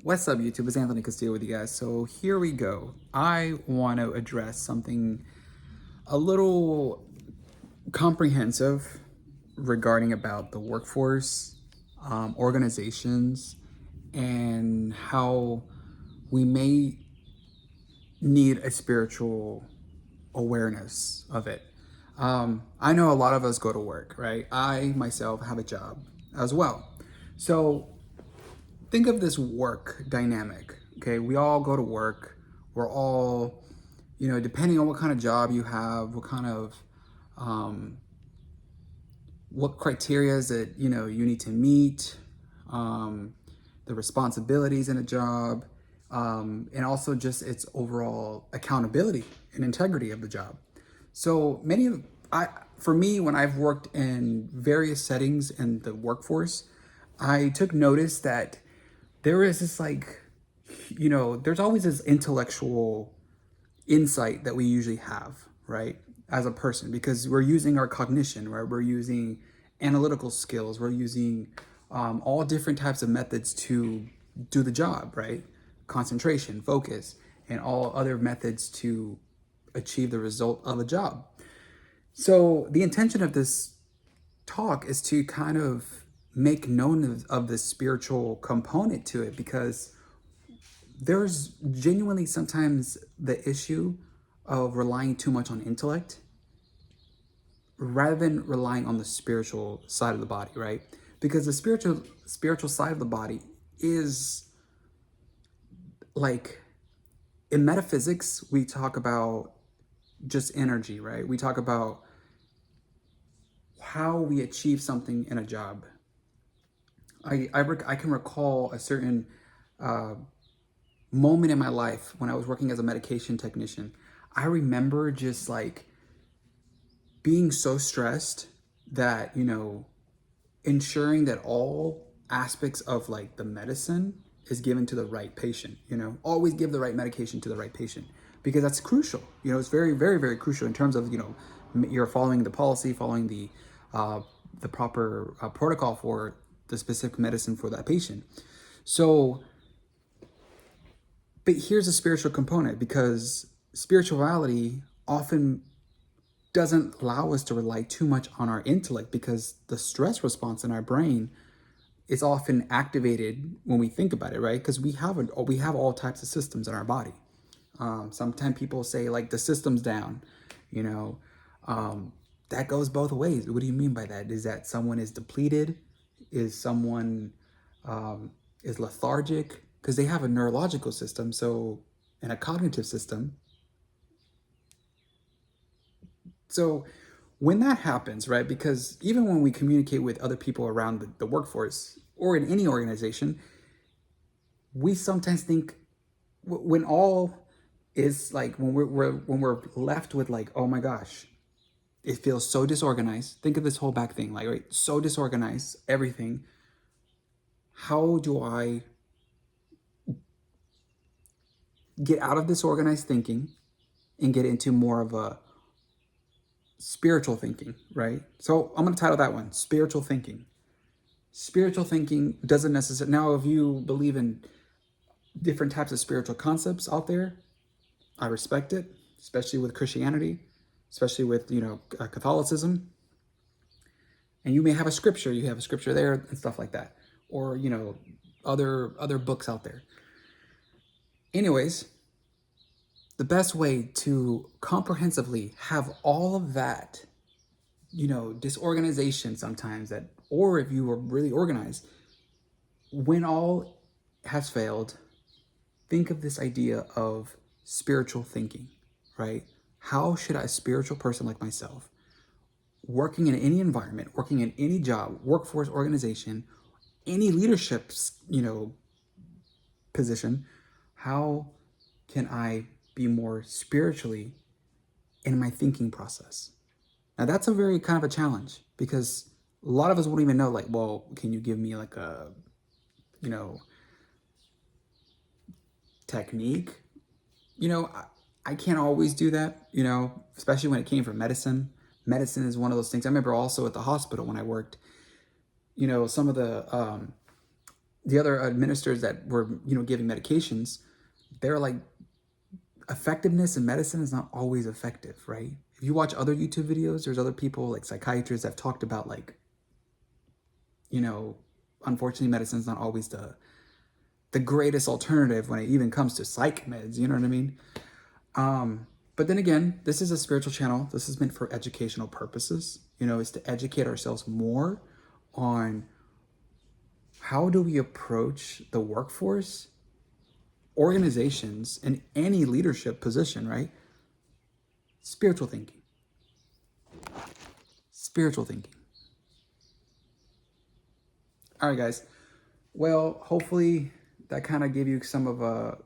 What's up, YouTube? It's Anthony Castillo with you guys. So here we go. I want to address something a little comprehensive regarding about the workforce, organizations, and how we may need a spiritual awareness of it. I know a lot of us go to work, right? I myself have a job as well. So think of this work dynamic. Okay, we all go to work. We're all, depending on what kind of job you have, what kind of, what criteria that you need to meet, um, the responsibilities in a job, and also just its overall accountability and integrity of the job. So many of for me, when I've worked in various settings in the workforce, I took notice that there is this there's always this intellectual insight that we usually have, right, as a person, because we're using our cognition, right? We're using analytical skills, we're using all different types of methods to do the job, right? Concentration, focus, and all other methods to achieve the result of a job. So the intention of this talk is to kind of make known of the spiritual component to it, because there's genuinely sometimes the issue of relying too much on intellect rather than relying on the spiritual side of the body, right? Because the spiritual side of the body is like, in metaphysics we talk about just energy, right? We talk about how we achieve something in a job. I can recall a certain moment in my life when I was working as a medication technician. I remember just like being so stressed that, ensuring that all aspects of like the medicine is given to the right patient, always give the right medication to the right patient, because that's crucial. It's very, very, very crucial in terms of, you're following the policy, following the proper protocol for the specific medicine for that patient. So, but here's a spiritual component, because spirituality often doesn't allow us to rely too much on our intellect, because the stress response in our brain is often activated when we think about it, right? Because we have all types of systems in our body. Sometimes people say like the system's down, you know. That goes both ways. What do you mean by that? Is that someone is depleted? Is someone is lethargic? Because they have a neurological system, so, and a cognitive system. So when that happens, right? Because even when we communicate with other people around the workforce or in any organization, we sometimes think, when all is like, when we're left with like, oh my gosh, it feels so disorganized. Think of this whole back thing, like, right, so disorganized, everything. How do I get out of disorganized thinking and get into more of a spiritual thinking, right? So I'm going to title that one Spiritual Thinking. Spiritual thinking doesn't necessarily, now if you believe in different types of spiritual concepts out there, I respect it, especially with Christianity, especially with, Catholicism. And you may have a scripture, you have a scripture there and stuff like that, or, other books out there. Anyways, the best way to comprehensively have all of that, disorganization sometimes, that, or if you were really organized, when all has failed, think of this idea of spiritual thinking, right? How should a spiritual person like myself, working in any environment, working in any job, workforce, organization, any leadership, position, how can I be more spiritually in my thinking process? Now that's a very kind of a challenge, because a lot of us won't even know, like, well, can you give me like a, you know, technique? I can't always do that, especially when it came from medicine. Medicine is one of those things. I remember also at the hospital when I worked, some of the the other administrators that were, giving medications, they're like, effectiveness in medicine is not always effective, right? If you watch other YouTube videos, there's other people like psychiatrists that have talked about like, unfortunately, medicine is not always the greatest alternative when it even comes to psych meds, you know what I mean? But then again, this is a spiritual channel. This is meant for educational purposes. Is to educate ourselves more on how do we approach the workforce, organizations, and any leadership position, right? Spiritual thinking. Spiritual thinking. All right, guys. Well, hopefully that kind of gave you some of a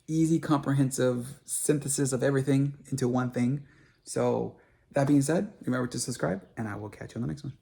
easy, comprehensive synthesis of everything into one thing. So that being said, remember to subscribe, and I will catch you on the next one.